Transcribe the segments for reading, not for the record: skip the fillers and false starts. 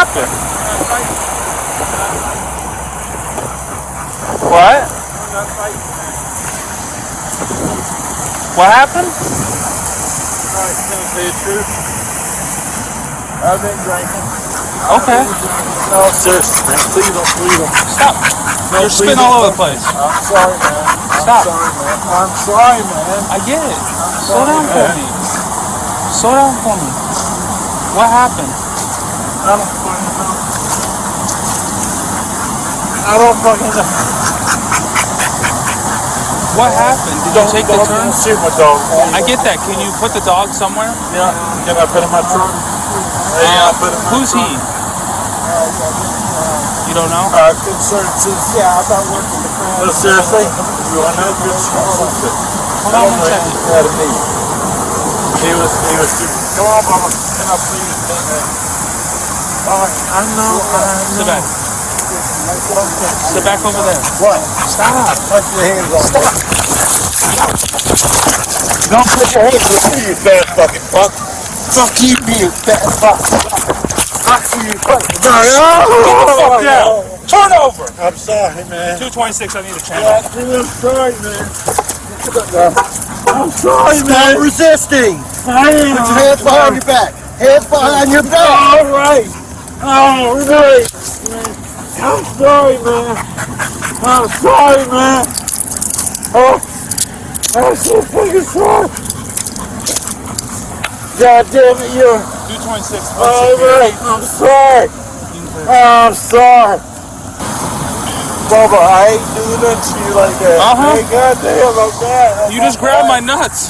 happened? What? What happened? Alright, can I tell you the truth? I've been drinking. Okay. No, seriously, man. Please don't. Stop. You're spitting all over the place. I'm sorry, man. Stop. I'm sorry, man. I get it. Slow down for me. Slow down for me. What happened? I don't fucking know. What happened? Did you take the turn? Don't shoot my dog. I get that. Can you put the dog somewhere? Yeah. Can I put him in my trunk? Yeah, put him in my Who's he? You don't know? Concerned since, yeah, I'm not working the crowd. No, seriously? You want to know? Good shit. Hold on one second. He was, come on, Mama. Can I please take that? I know. Sit back. Sit back over there. What? Stop. Put your hands on. Stop. Don't put your hands on me, you fat fucking fuck. Fuck you, you fat fuck. Fuck you, fucking fuck. Fuck down. Turn over. I'm sorry, man. 226, I need a channel. I'm sorry, man. I'm sorry, man. Stop resisting. I am. Put your hands behind your back. Hands behind your back. All right. All right. I'm sorry, man. I'm sorry, man. Oh, I'm so fucking sorry. God damn it, you. 226. All right. I'm sorry. I'm sorry. Bubba, I ain't doing that to you like that. Hey, goddamn, I'm bad. You just grabbed my nuts.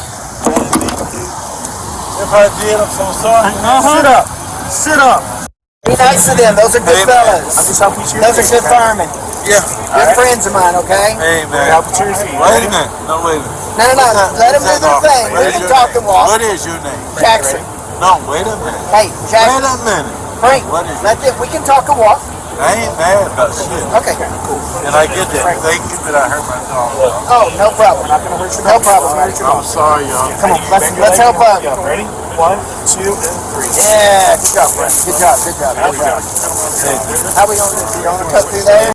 If I did, I'm so sorry. Sit up. Sit up. Be nice to them. Those are good fellas. I'm just helping you. Those are good firemen. Yeah. Good friends of mine, okay? Hey, man. Help with yours. Wait a minute. No, wait a minute. No. Let them do their thing. We can talk and walk. What is your name? Jackson. No, wait a minute. Hey, Jackson. Wait a minute. Frank, What is let them, we can talk and walk. I ain't mad about shit. Okay, cool. And I get that. Thank you that I hurt my dog. Oh, no problem. Not gonna hurt you. No problem. I'm sorry, y'all. Come on, let's help out. Ready? 1, 2, and 3. Yeah, good job, Frank. Good job. How we gonna do this? You wanna cut through there?